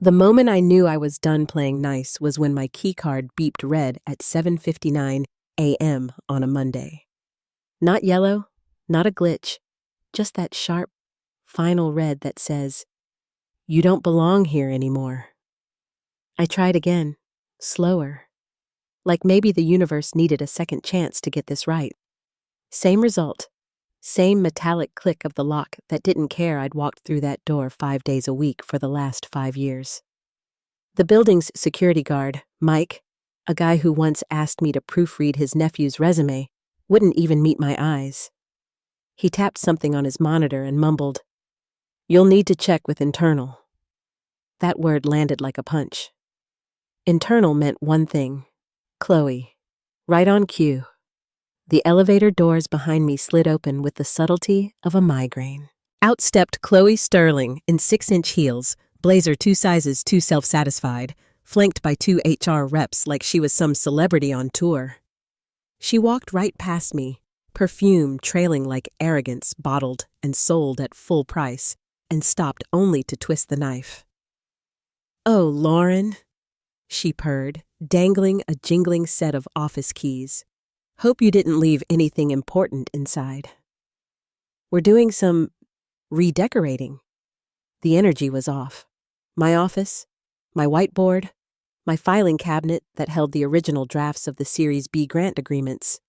The moment I knew I was done playing nice was when my keycard beeped red at 7:59 a.m. on a Monday. Not yellow, not a glitch, just that sharp, final red that says, "You don't belong here anymore." I tried again, slower, like maybe the universe needed a second chance to get this right. Same result, same metallic click of the lock that didn't care I'd walked through that door 5 days a week for the last 5 years. The building's security guard, Mike, a guy who once asked me to proofread his nephew's resume, wouldn't even meet my eyes. He tapped something on his monitor and mumbled, "You'll need to check with internal." That word landed like a punch. Internal meant one thing, Chloe, right on cue. The elevator doors behind me slid open with the subtlety of a migraine. Out stepped Chloe Sterling in 6-inch heels, blazer 2 sizes too self-satisfied, flanked by 2 HR reps like she was some celebrity on tour. She walked right past me, perfume trailing like arrogance bottled and sold at full price, and stopped only to twist the knife. "Oh, Lauren," she purred, dangling a jingling set of office keys. "Hope you didn't leave anything important inside." "We're doing some redecorating." The energy was off. My office, my whiteboard, my filing cabinet that held the original drafts of the Series B grant agreements,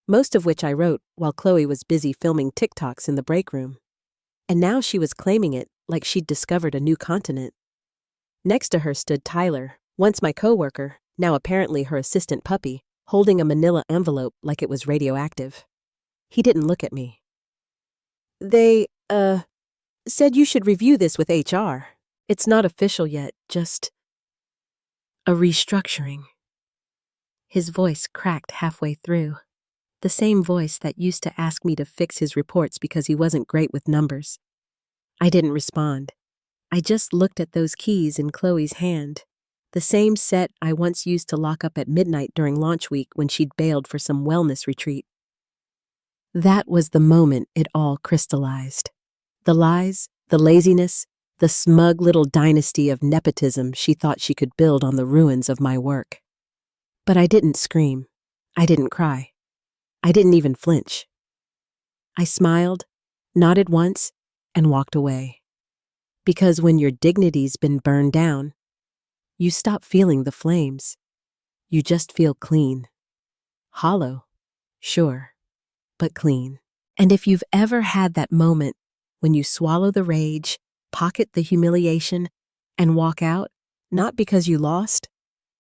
most of which I wrote while Chloe was busy filming TikToks in the break room. And now she was claiming it like she'd discovered a new continent. Next to her stood Tyler, once my coworker, now apparently her assistant puppy, holding a manila envelope like it was radioactive. He didn't look at me. "They, said you should review this with HR. It's not official yet, just a restructuring." His voice cracked halfway through, the same voice that used to ask me to fix his reports because he wasn't great with numbers. I didn't respond. I just looked at those keys in Chloe's hand, the same set I once used to lock up at midnight during launch week when she'd bailed for some wellness retreat. That was the moment it all crystallized. The lies, the laziness, the smug little dynasty of nepotism she thought she could build on the ruins of my work. But I didn't scream. I didn't cry. I didn't even flinch. I smiled, nodded once, and walked away. Because when your dignity's been burned down, you stop feeling the flames. You just feel clean. Hollow, sure, but clean. And if you've ever had that moment when you swallow the rage, pocket the humiliation, and walk out, not because you lost,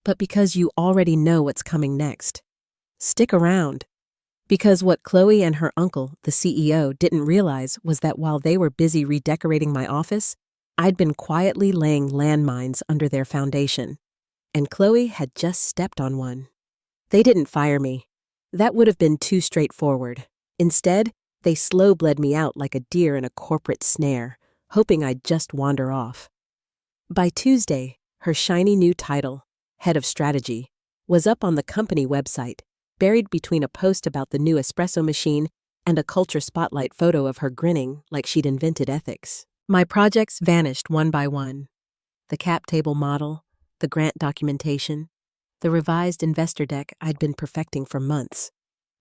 but because you already know what's coming next, stick around. Because what Chloe and her uncle, the CEO, didn't realize was that while they were busy redecorating my office, I'd been quietly laying landmines under their foundation, and Chloe had just stepped on one. They didn't fire me. That would have been too straightforward. Instead, they slow-bled me out like a deer in a corporate snare, hoping I'd just wander off. By Tuesday, her shiny new title, Head of Strategy, was up on the company website, buried between a post about the new espresso machine and a culture spotlight photo of her grinning like she'd invented ethics. My projects vanished one by one. The cap table model, the grant documentation, the revised investor deck I'd been perfecting for months,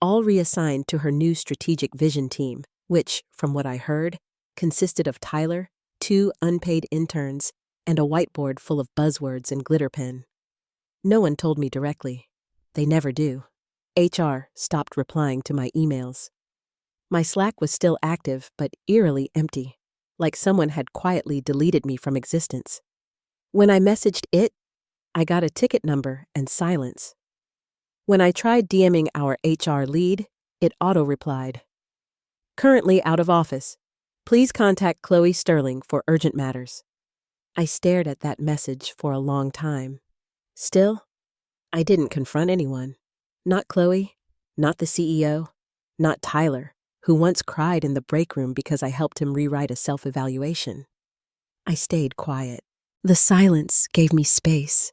all reassigned to her new strategic vision team, which, from what I heard, consisted of Tyler, 2 unpaid interns, and a whiteboard full of buzzwords and glitter pen. No one told me directly. They never do. HR stopped replying to my emails. My Slack was still active, but eerily empty, like someone had quietly deleted me from existence. When I messaged it, I got a ticket number and silence. When I tried DMing our HR lead, it auto-replied, "Currently out of office. Please contact Chloe Sterling for urgent matters." I stared at that message for a long time. Still, I didn't confront anyone. Not Chloe, not the CEO, not Tyler, who once cried in the break room because I helped him rewrite a self-evaluation. I stayed quiet. The silence gave me space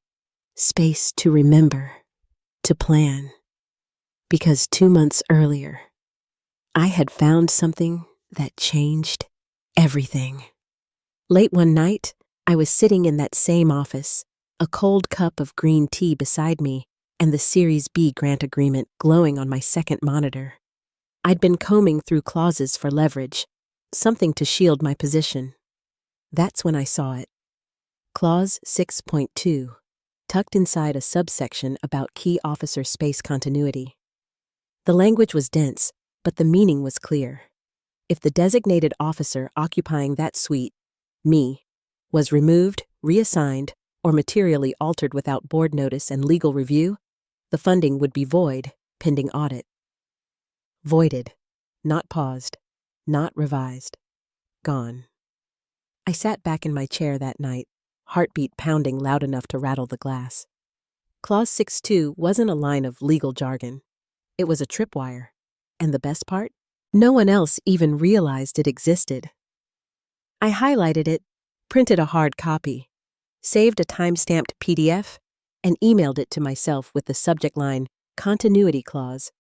to remember, to plan. Because 2 months earlier, I had found something that changed everything. Late one night, I was sitting in that same office, a cold cup of green tea beside me, and the Series B grant agreement glowing on my second monitor. I'd been combing through clauses for leverage, something to shield my position. That's when I saw it. Clause 6.2, tucked inside a subsection about key officer space continuity. The language was dense, but the meaning was clear. If the designated officer occupying that suite, me, was removed, reassigned, or materially altered without board notice and legal review, the funding would be void, pending audit. Voided, not paused, not revised. Gone. I sat back in my chair that night, heartbeat pounding loud enough to rattle the glass. Clause 6.2 wasn't a line of legal jargon. It was a tripwire. And the best part? No one else even realized it existed. I highlighted it, printed a hard copy, saved a time-stamped PDF, and emailed it to myself with the subject line, Continuity Clause,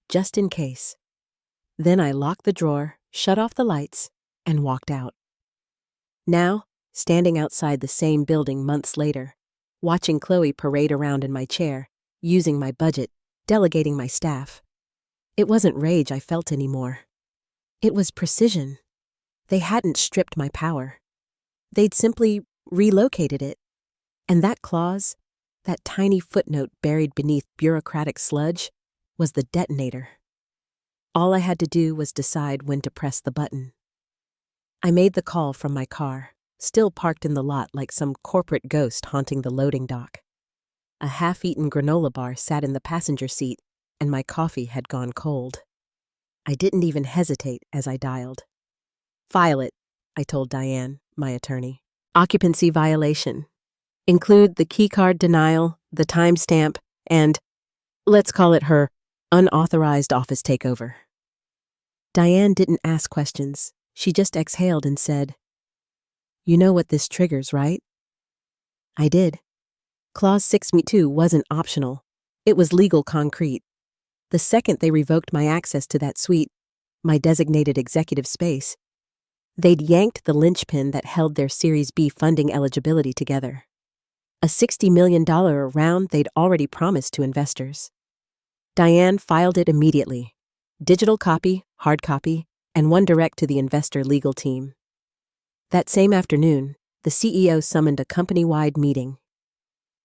just in case. Then I locked the drawer, shut off the lights, and walked out. Now, standing outside the same building months later, watching Chloe parade around in my chair, using my budget, delegating my staff. It wasn't rage I felt anymore. It was precision. They hadn't stripped my power. They'd simply relocated it. And that clause, that tiny footnote buried beneath bureaucratic sludge, was the detonator. All I had to do was decide when to press the button. I made the call from my car, still parked in the lot like some corporate ghost haunting the loading dock. A half-eaten granola bar sat in the passenger seat, and my coffee had gone cold. I didn't even hesitate as I dialed. File it, I told Diane, my attorney. Occupancy violation. Include the keycard denial, the timestamp, and, let's call it her, unauthorized office takeover. Diane didn't ask questions. She just exhaled and said, "You know what this triggers, right?" I did. Clause 6.2 wasn't optional. It was legal concrete. The second they revoked my access to that suite, my designated executive space, they'd yanked the linchpin that held their Series B funding eligibility together. A $60 million round they'd already promised to investors. Diane filed it immediately. Digital copy, hard copy, and one direct to the investor legal team. That same afternoon, the CEO summoned a company-wide meeting.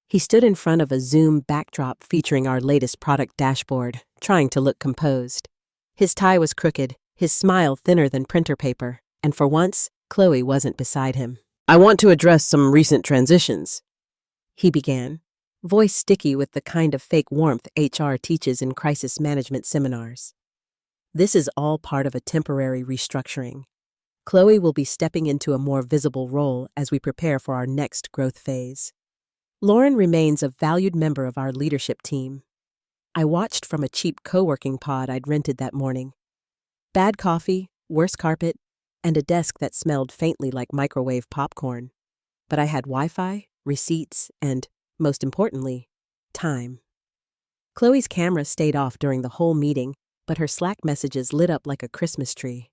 He stood in front of a Zoom backdrop featuring our latest product dashboard, trying to look composed. His tie was crooked, his smile thinner than printer paper, and for once, Chloe wasn't beside him. "I want to address some recent transitions," he began, voice sticky with the kind of fake warmth HR teaches in crisis management seminars. "This is all part of a temporary restructuring. Chloe will be stepping into a more visible role as we prepare for our next growth phase. Lauren remains a valued member of our leadership team." I watched from a cheap co-working pod I'd rented that morning. Bad coffee, worse carpet, and a desk that smelled faintly like microwave popcorn. But I had Wi-Fi, receipts, and, most importantly, time. Chloe's camera stayed off during the whole meeting, but her Slack messages lit up like a Christmas tree.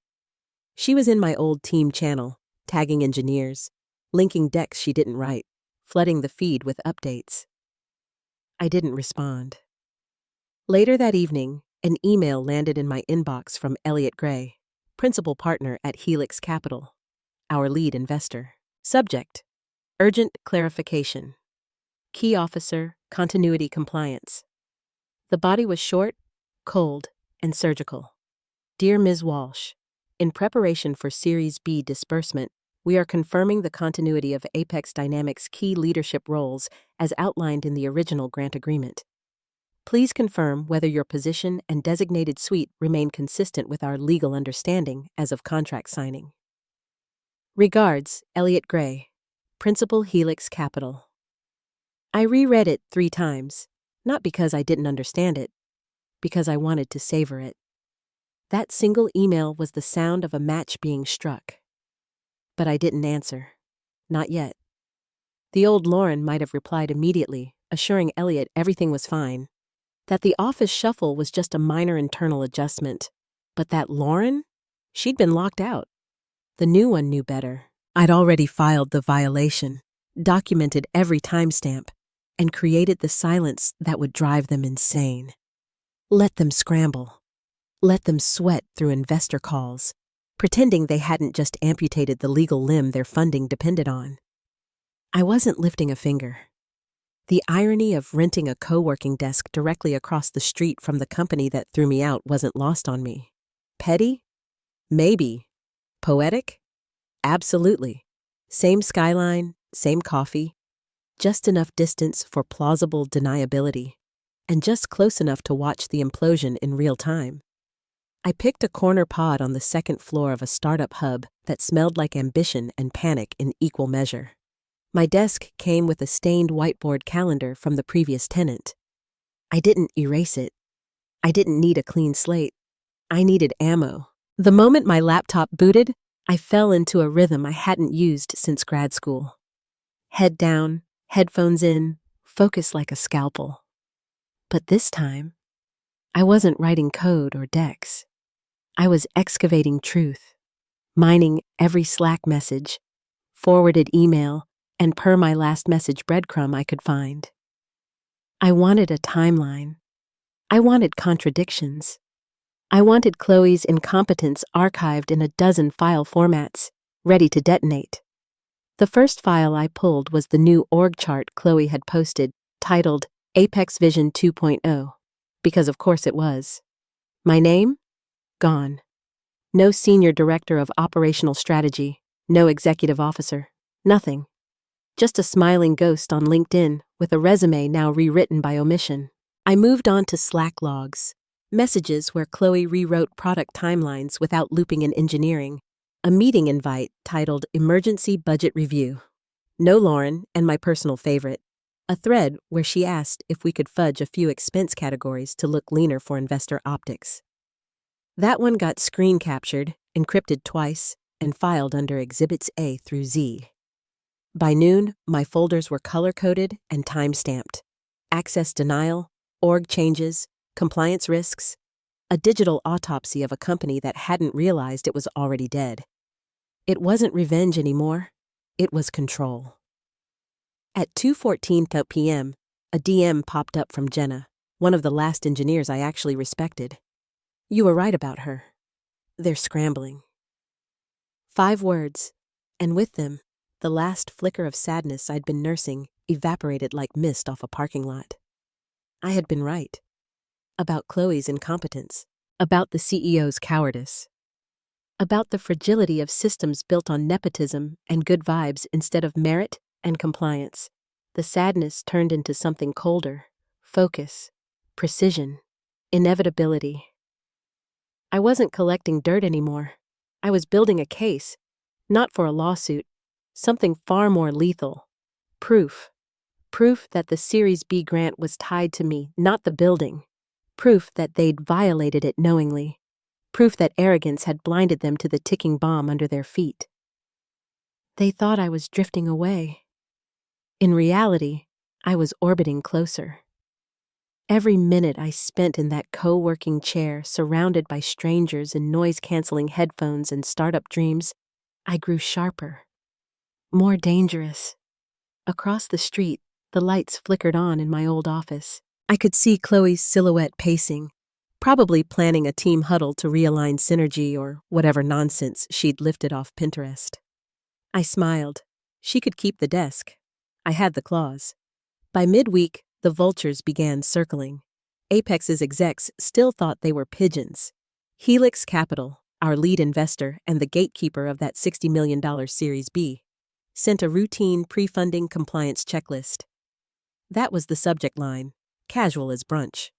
She was in my old team channel, tagging engineers, linking decks she didn't write, flooding the feed with updates. I didn't respond. Later that evening, an email landed in my inbox from Elliot Gray, principal partner at Helix Capital, our lead investor. Subject: urgent clarification. Key officer, continuity compliance. The body was short, cold, and surgical. Dear Ms. Walsh, in preparation for Series B disbursement, we are confirming the continuity of Apex Dynamics' key leadership roles as outlined in the original grant agreement. Please confirm whether your position and designated suite remain consistent with our legal understanding as of contract signing. Regards, Elliot Gray, Principal Helix Capital. I reread it 3 times, not because I didn't understand it, because I wanted to savor it. That single email was the sound of a match being struck. But I didn't answer. Not yet. The old Lauren might have replied immediately, assuring Elliot everything was fine, that the office shuffle was just a minor internal adjustment. But that Lauren? She'd been locked out. The new one knew better, I'd already filed the violation, documented every timestamp, and created the silence that would drive them insane. Let them scramble. Let them sweat through investor calls, pretending they hadn't just amputated the legal limb their funding depended on. I wasn't lifting a finger. The irony of renting a co-working desk directly across the street from the company that threw me out wasn't lost on me. Petty? Maybe. Poetic? Absolutely. Same skyline, same coffee, just enough distance for plausible deniability, and just close enough to watch the implosion in real time. I picked a corner pod on the second floor of a startup hub that smelled like ambition and panic in equal measure. My desk came with a stained whiteboard calendar from the previous tenant. I didn't erase it. I didn't need a clean slate. I needed ammo. The moment my laptop booted, I fell into a rhythm I hadn't used since grad school. Head down, headphones in, focus like a scalpel. But this time, I wasn't writing code or decks. I was excavating truth, mining every Slack message, forwarded email, and per my last message breadcrumb I could find. I wanted a timeline. I wanted contradictions. I wanted Chloe's incompetence archived in a dozen file formats, ready to detonate. The first file I pulled was the new org chart Chloe had posted, titled Apex Vision 2.0, because of course it was. My name? Gone. No senior director of operational strategy, no executive officer, nothing. Just a smiling ghost on LinkedIn with a resume now rewritten by omission. I moved on to Slack logs, messages where Chloe rewrote product timelines without looping in engineering, a meeting invite titled Emergency Budget Review. No Lauren, and my personal favorite, a thread where she asked if we could fudge a few expense categories to look leaner for investor optics. That one got screen captured, encrypted twice, and filed under Exhibits A through Z. By noon, my folders were color-coded and time-stamped. Access denial, org changes, compliance risks, a digital autopsy of a company that hadn't realized it was already dead. It wasn't revenge anymore. It was control. At 2:14 p.m., a DM popped up from Jenna, one of the last engineers I actually respected. You were right about her. They're scrambling. 5 words, and with them, the last flicker of sadness I'd been nursing evaporated like mist off a parking lot. I had been right. About Chloe's incompetence. About the CEO's cowardice. About the fragility of systems built on nepotism and good vibes instead of merit and compliance. The sadness turned into something colder. Focus. Precision. Inevitability. I wasn't collecting dirt anymore. I was building a case. Not for a lawsuit. Something far more lethal. Proof. Proof that the Series B grant was tied to me, not the building. Proof that they'd violated it knowingly. Proof that arrogance had blinded them to the ticking bomb under their feet. They thought I was drifting away. In reality, I was orbiting closer. Every minute I spent in that co-working chair, surrounded by strangers in noise-canceling headphones and startup dreams, I grew sharper. More dangerous. Across the street, the lights flickered on in my old office. I could see Chloe's silhouette pacing, probably planning a team huddle to realign synergy or whatever nonsense she'd lifted off Pinterest. I smiled. She could keep the desk. I had the claws. By midweek, the vultures began circling. Apex's execs still thought they were pigeons. Helix Capital, our lead investor and the gatekeeper of that $60 million Series B, sent a routine pre-funding compliance checklist. That was the subject line, casual as brunch.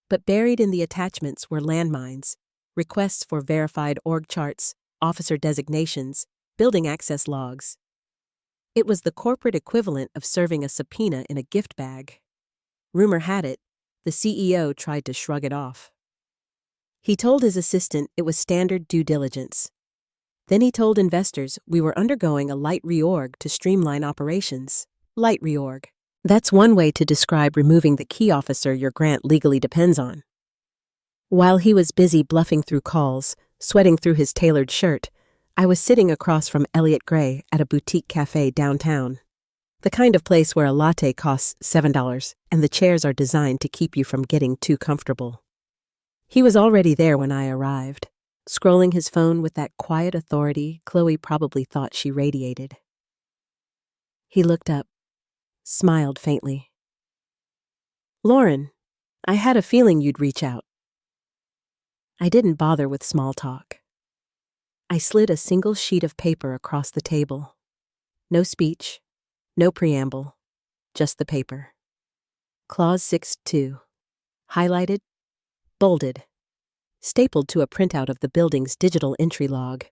But buried in the attachments were landmines, requests for verified org charts, officer designations, building access logs. It was the corporate equivalent of serving a subpoena in a gift bag. Rumor had it, the CEO tried to shrug it off. He told his assistant it was standard due diligence. Then he told investors we were undergoing a light reorg to streamline operations. Light reorg. That's one way to describe removing the key officer your grant legally depends on. While he was busy bluffing through calls, sweating through his tailored shirt, I was sitting across from Elliot Gray at a boutique cafe downtown. The kind of place where a latte costs $7 and the chairs are designed to keep you from getting too comfortable. He was already there when I arrived, scrolling his phone with that quiet authority Chloe probably thought she radiated. He looked up, smiled faintly. "Lauren, I had a feeling you'd reach out." I didn't bother with small talk. I slid a single sheet of paper across the table. No speech, no preamble, just the paper. Clause 6.2. Highlighted, bolded, stapled to a printout of the building's digital entry log,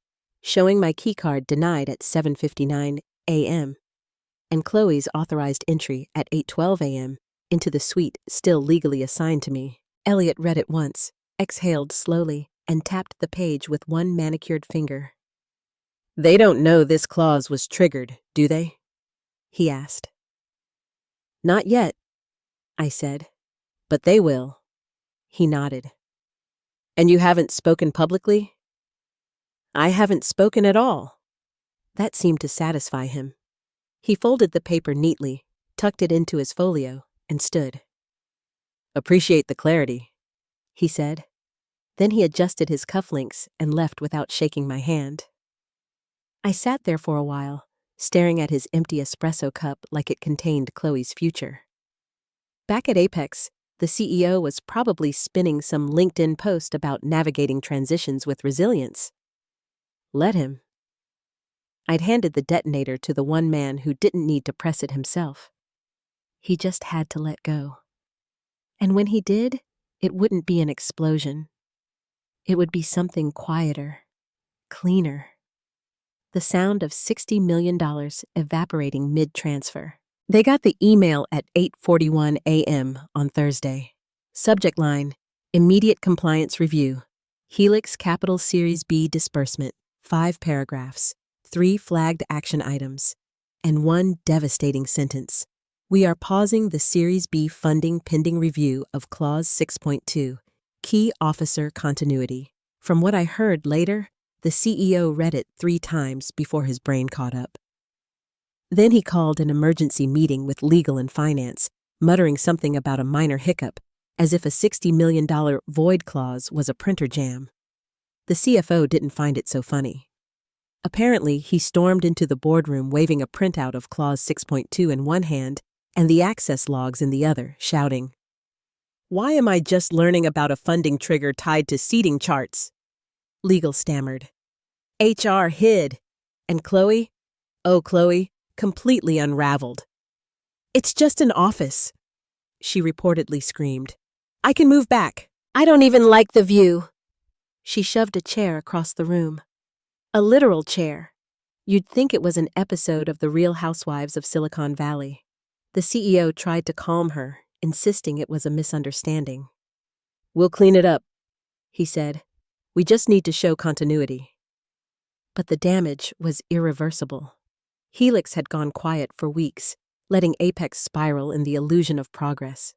showing my keycard denied at 7:59 a.m. and Chloe's authorized entry at 8:12 a.m. into the suite still legally assigned to me. Elliot read it once, exhaled slowly, and tapped the page with one manicured finger. "They don't know this clause was triggered, do they?" he asked. "Not yet," I said. "But they will." He nodded. "And you haven't spoken publicly?" "I haven't spoken at all." That seemed to satisfy him. He folded the paper neatly, tucked it into his folio, and stood. "Appreciate the clarity," he said. Then he adjusted his cufflinks and left without shaking my hand. I sat there for a while, staring at his empty espresso cup like it contained Chloe's future. Back at Apex, the CEO was probably spinning some LinkedIn post about navigating transitions with resilience. Let him. I'd handed the detonator to the one man who didn't need to press it himself. He just had to let go. And when he did, it wouldn't be an explosion. It would be something quieter, cleaner. The sound of $60 million evaporating mid-transfer. They got the email at 8:41 a.m. on Thursday. Subject line, Immediate Compliance Review. Helix Capital Series B Disbursement. 5 paragraphs, 3 flagged action items, and 1 devastating sentence. We are pausing the Series B funding pending review of Clause 6.2. Key officer continuity. From what I heard later, the CEO read it 3 times before his brain caught up. Then he called an emergency meeting with legal and finance, muttering something about a minor hiccup, as if a $60 million void clause was a printer jam. The CFO didn't find it so funny. Apparently, he stormed into the boardroom waving a printout of Clause 6.2 in one hand and the access logs in the other, shouting, "Why am I just learning about a funding trigger tied to seating charts?" Legal stammered. HR hid. And Chloe? Oh, Chloe, completely unraveled. "It's just an office," she reportedly screamed. "I can move back. I don't even like the view." She shoved a chair across the room. A literal chair. You'd think it was an episode of The Real Housewives of Silicon Valley. The CEO tried to calm her, insisting it was a misunderstanding. "We'll clean it up," he said. "We just need to show continuity." But the damage was irreversible. Helix had gone quiet for weeks, letting Apex spiral in the illusion of progress.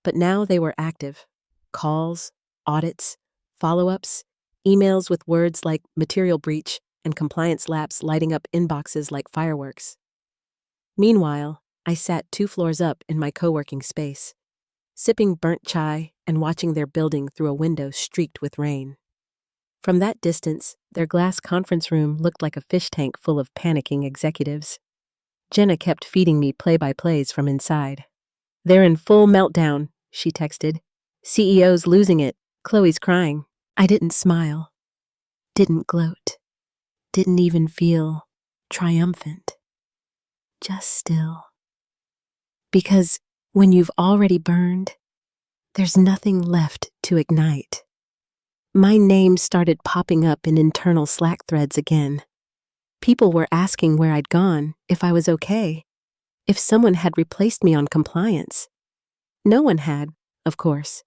But now they were active. Calls, audits, follow-ups, emails with words like material breach and compliance lapse lighting up inboxes like fireworks. Meanwhile, I sat 2 floors up in my co-working space, sipping burnt chai and watching their building through a window streaked with rain. From that distance, their glass conference room looked like a fish tank full of panicking executives. Jenna kept feeding me play-by-plays from inside. "They're in full meltdown," she texted. "CEO's losing it. Chloe's crying." I didn't smile, didn't gloat, didn't even feel triumphant. Just still. Because when you've already burned, there's nothing left to ignite. My name started popping up in internal Slack threads again. People were asking where I'd gone, if I was okay, if someone had replaced me on compliance. No one had, of course.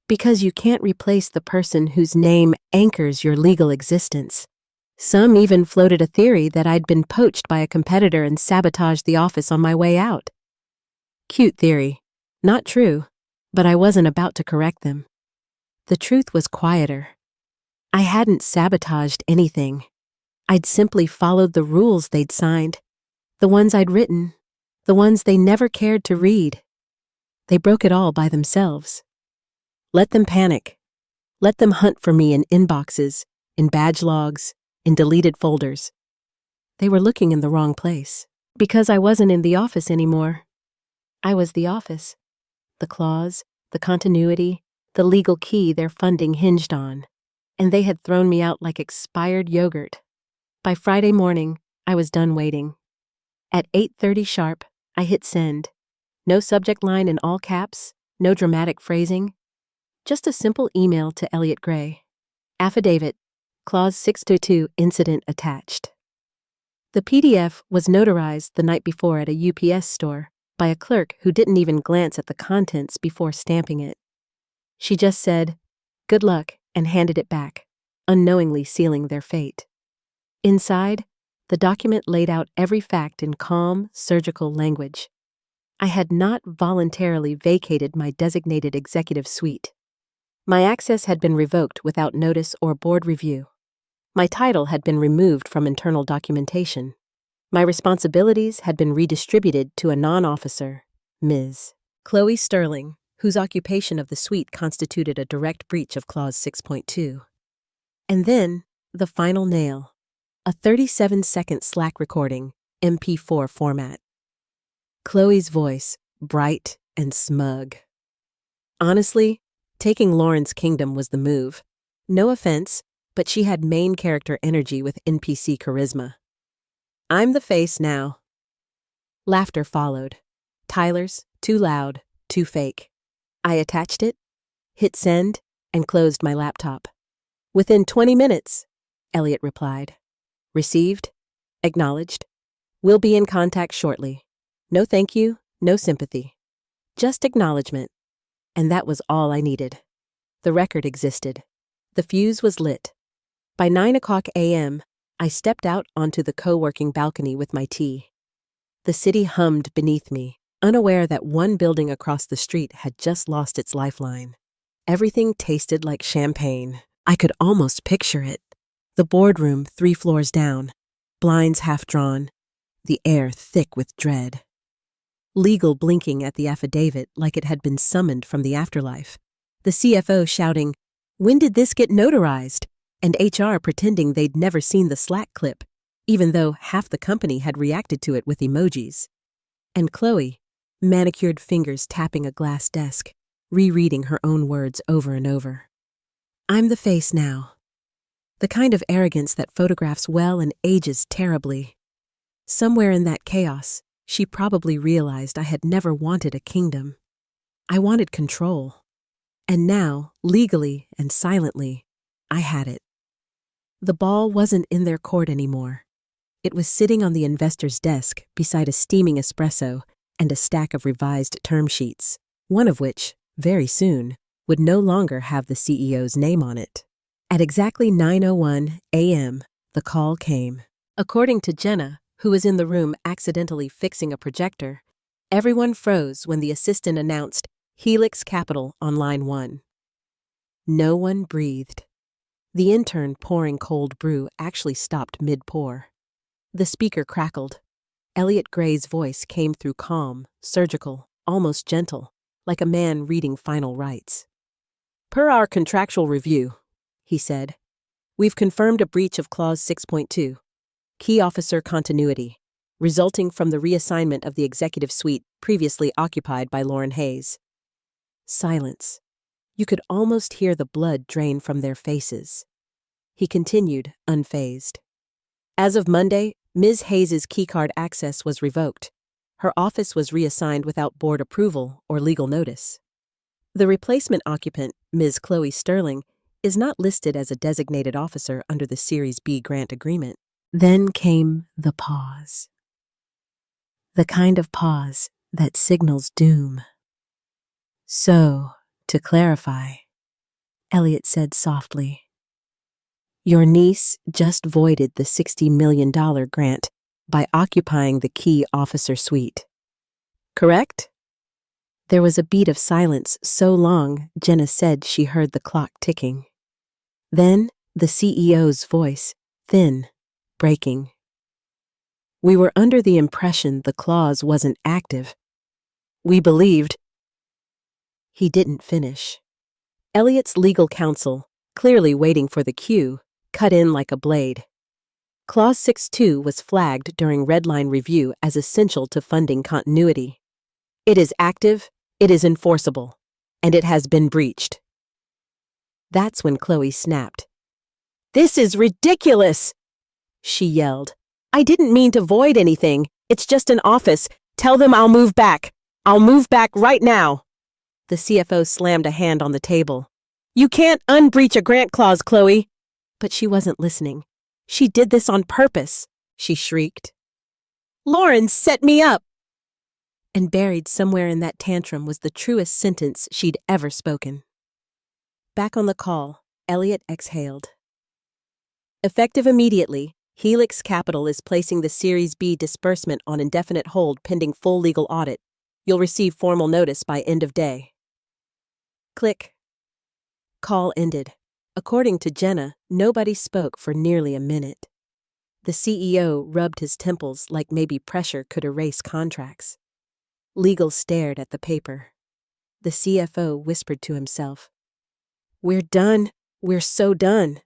Because you can't replace the person whose name anchors your legal existence. Some even floated a theory that I'd been poached by a competitor and sabotaged the office on my way out. Cute theory. Not true, but I wasn't about to correct them. The truth was quieter. I hadn't sabotaged anything. I'd simply followed the rules they'd signed, the ones I'd written, the ones they never cared to read. They broke it all by themselves. Let them panic. Let them hunt for me in inboxes, in badge logs, in deleted folders. They were looking in the wrong place. Because I wasn't in the office anymore. I was the office. The clause, the continuity, the legal key their funding hinged on. And they had thrown me out like expired yogurt. By Friday morning, I was done waiting. At 8:30 sharp, I hit send. No subject line in all caps, no dramatic phrasing. Just a simple email to Elliot Gray. Affidavit, Clause 622 incident attached. The PDF was notarized the night before at a UPS store by a clerk who didn't even glance at the contents before stamping it. She just said, "Good luck," and handed it back, unknowingly sealing their fate. Inside, the document laid out every fact in calm, surgical language. I had not voluntarily vacated my designated executive suite. My access had been revoked without notice or board review. My title had been removed from internal documentation. My responsibilities had been redistributed to a non-officer, Ms. Chloe Sterling, whose occupation of the suite constituted a direct breach of Clause 6.2. And then, the final nail, a 37-second Slack recording, MP4 format. Chloe's voice, bright and smug. Honestly, taking Lauren's kingdom was the move. No offense, but she had main character energy with NPC charisma. I'm the face now. Laughter followed. Tyler's, too loud, too fake. I attached it, hit send, and closed my laptop. Within 20 minutes, Elliot replied. Received, acknowledged. We'll be in contact shortly. No thank you, no sympathy. Just acknowledgement. And that was all I needed. The record existed. The fuse was lit. By 9:00 a.m., I stepped out onto the co-working balcony with my tea. The city hummed beneath me, unaware that one building across the street had just lost its lifeline. Everything tasted like champagne. I could almost picture it. The boardroom 3 floors down, blinds half drawn, the air thick with dread. Legal blinking at the affidavit like it had been summoned from the afterlife. The CFO shouting, "When did this get notarized?" And HR pretending they'd never seen the Slack clip, even though half the company had reacted to it with emojis. And Chloe, manicured fingers tapping a glass desk, rereading her own words over and over. I'm the face now. The kind of arrogance that photographs well and ages terribly. Somewhere in that chaos, she probably realized I had never wanted a kingdom. I wanted control. And now, legally and silently, I had it. The ball wasn't in their court anymore. It was sitting on the investor's desk beside a steaming espresso and a stack of revised term sheets, one of which, very soon, would no longer have the CEO's name on it. At exactly 9:01 a.m., the call came. According to Jenna, who was in the room accidentally fixing a projector, everyone froze when the assistant announced Helix Capital on line 1. No one breathed. The intern pouring cold brew actually stopped mid-pour. The speaker crackled. Elliot Gray's voice came through calm, surgical, almost gentle, like a man reading final rites. Per our contractual review, he said, we've confirmed a breach of Clause 6.2, key officer continuity, resulting from the reassignment of the executive suite previously occupied by Lauren Hayes. Silence. You could almost hear the blood drain from their faces. He continued, unfazed. As of Monday, Ms. Hayes's keycard access was revoked. Her office was reassigned without board approval or legal notice. The replacement occupant, Ms. Chloe Sterling, is not listed as a designated officer under the Series B grant agreement. Then came the pause. The kind of pause that signals doom. So, to clarify, Elliot said softly, your niece just voided the $60 million grant by occupying the key officer suite. Correct? There was a beat of silence so long, Jenna said she heard the clock ticking. Then, the CEO's voice, thin, breaking. We were under the impression the clause wasn't active. We believed. He didn't finish. Elliot's legal counsel, clearly waiting for the cue, cut in like a blade. Clause 6.2 was flagged during redline review as essential to funding continuity. It is active, it is enforceable, and it has been breached. That's when Chloe snapped. "This is ridiculous!" she yelled. "I didn't mean to void anything. It's just an office. Tell them I'll move back. I'll move back right now." The CFO slammed a hand on the table. "You can't unbreach a grant clause, Chloe." But she wasn't listening. "She did this on purpose," she shrieked. "Lauren set me up!" And buried somewhere in that tantrum was the truest sentence she'd ever spoken. Back on the call, Elliot exhaled. Effective immediately, Helix Capital is placing the Series B disbursement on indefinite hold pending full legal audit. You'll receive formal notice by end of day. Click. Call ended. According to Jenna, nobody spoke for nearly a minute. The CEO rubbed his temples like maybe pressure could erase contracts. Legal stared at the paper. The CFO whispered to himself, "We're done. We're so done."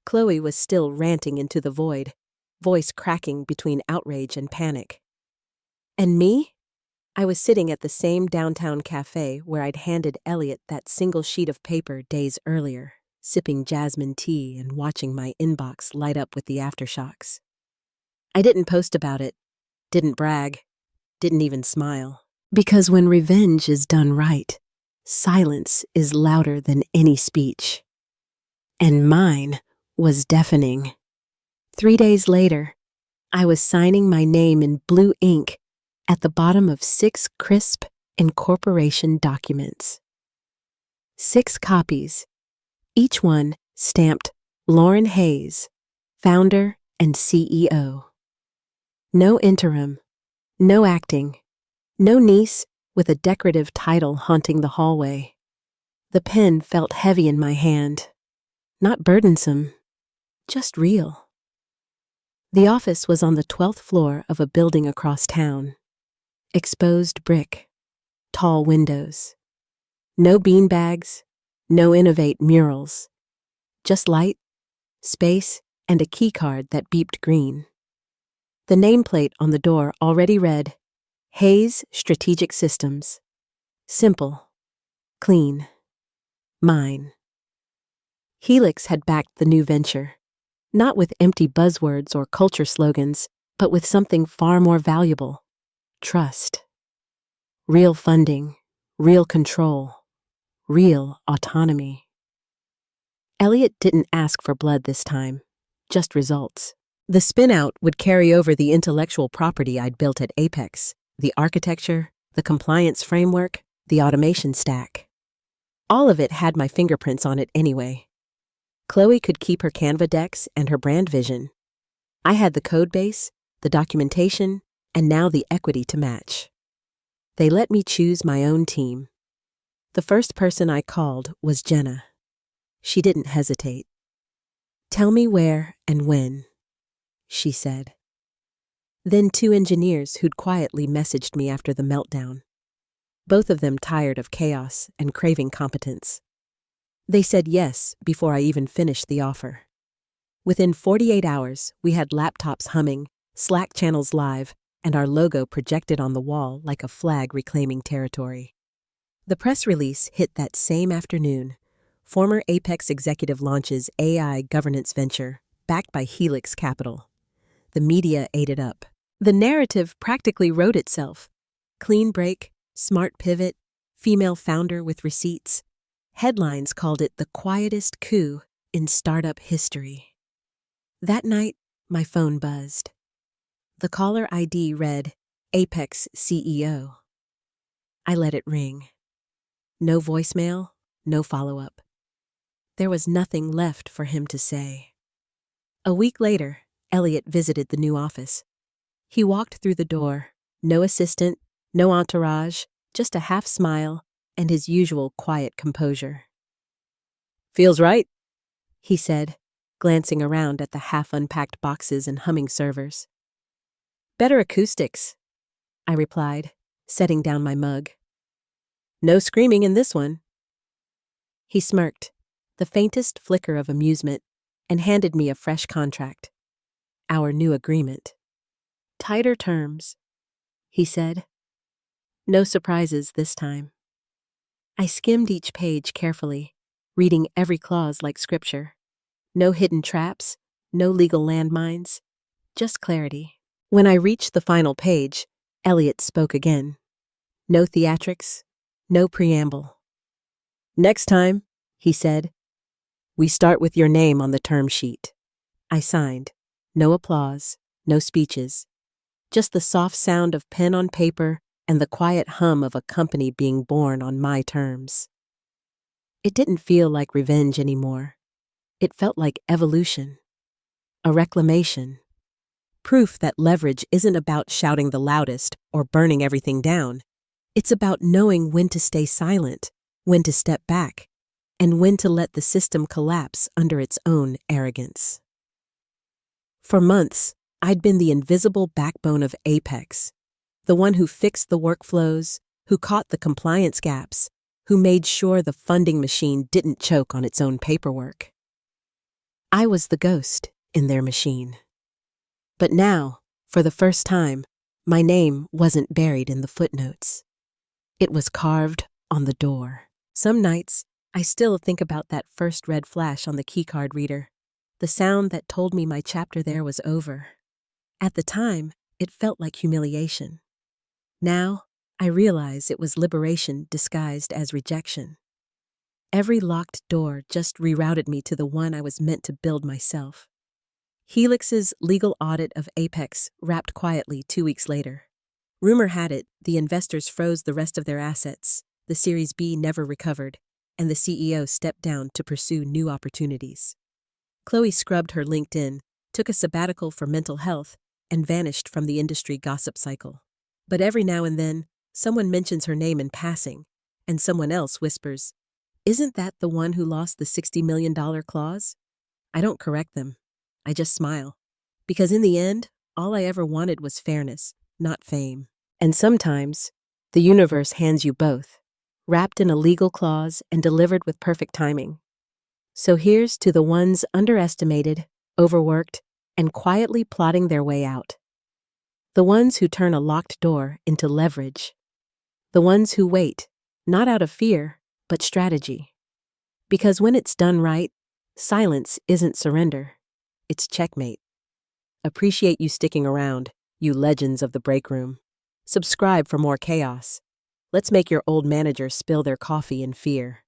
Chloe was still ranting into the void, voice cracking between outrage and panic. And me? I was sitting at the same downtown cafe where I'd handed Elliot that single sheet of paper days earlier, sipping jasmine tea and watching my inbox light up with the aftershocks. I didn't post about it, didn't brag, didn't even smile. Because when revenge is done right, silence is louder than any speech. And mine was deafening. 3 days later, I was signing my name in blue ink at the bottom of 6 crisp incorporation documents. 6 copies, each one stamped Lauren Hayes, founder and CEO. No interim, no acting, no niece with a decorative title haunting the hallway. The pen felt heavy in my hand, not burdensome, just real. The office was on the 12th floor of a building across town. Exposed brick, tall windows. No beanbags, no Innovate murals. Just light, space, and a keycard that beeped green. The nameplate on the door already read, Hayes Strategic Systems. Simple, clean, mine. Helix had backed the new venture, not with empty buzzwords or culture slogans, but with something far more valuable, trust. Real funding, real control, real autonomy. Elliot didn't ask for blood this time, just results. The spin-out would carry over the intellectual property I'd built at Apex, the architecture, the compliance framework, the automation stack. All of it had my fingerprints on it anyway. Chloe could keep her Canva decks and her brand vision. I had the code base, the documentation, and now the equity to match. They let me choose my own team. The first person I called was Jenna. She didn't hesitate. "Tell me where and when," she said. Then 2 engineers who'd quietly messaged me after the meltdown. Both of them tired of chaos and craving competence. They said yes before I even finished the offer. Within 48 hours, we had laptops humming, Slack channels live, and our logo projected on the wall like a flag reclaiming territory. The press release hit that same afternoon. Former Apex executive launches AI governance venture, backed by Helix Capital. The media ate it up. The narrative practically wrote itself. Clean break, smart pivot, female founder with receipts. Headlines called it the quietest coup in startup history. That night, my phone buzzed. The caller ID read, Apex CEO. I let it ring. No voicemail, no follow-up. There was nothing left for him to say. A week later, Elliot visited the new office. He walked through the door, no assistant, no entourage, just a half smile and his usual quiet composure. "Feels right," he said, glancing around at the half-unpacked boxes and humming servers. "Better acoustics," I replied, setting down my mug. "No screaming in this one." He smirked, the faintest flicker of amusement, and handed me a fresh contract. Our new agreement. "Tighter terms," he said. No surprises this time. I skimmed each page carefully, reading every clause like scripture. No hidden traps, no legal landmines, just clarity. When I reached the final page, Elliot spoke again. No theatrics, no preamble. "Next time," he said, "we start with your name on the term sheet." I signed. No applause, no speeches. Just the soft sound of pen on paper and the quiet hum of a company being born on my terms. It didn't feel like revenge anymore. It felt like evolution. A reclamation. Proof that leverage isn't about shouting the loudest or burning everything down. It's about knowing when to stay silent, when to step back, and when to let the system collapse under its own arrogance. For months, I'd been the invisible backbone of Apex, the one who fixed the workflows, who caught the compliance gaps, who made sure the funding machine didn't choke on its own paperwork. I was the ghost in their machine. But now, for the first time, my name wasn't buried in the footnotes. It was carved on the door. Some nights, I still think about that first red flash on the keycard reader, the sound that told me my chapter there was over. At the time, it felt like humiliation. Now, I realize it was liberation disguised as rejection. Every locked door just rerouted me to the one I was meant to build myself. Helix's legal audit of Apex wrapped quietly 2 weeks later. Rumor had it the investors froze the rest of their assets, the Series B never recovered, and the CEO stepped down to pursue new opportunities. Chloe scrubbed her LinkedIn, took a sabbatical for mental health, and vanished from the industry gossip cycle. But every now and then, someone mentions her name in passing, and someone else whispers, "Isn't that the one who lost the $60 million clause?" I don't correct them. I just smile. Because in the end, all I ever wanted was fairness, not fame. And sometimes, the universe hands you both, wrapped in a legal clause and delivered with perfect timing. So here's to the ones underestimated, overworked, and quietly plotting their way out. The ones who turn a locked door into leverage. The ones who wait, not out of fear, but strategy. Because when it's done right, silence isn't surrender. It's checkmate. Appreciate you sticking around, you legends of the break room. Subscribe for more chaos. Let's make your old manager spill their coffee in fear.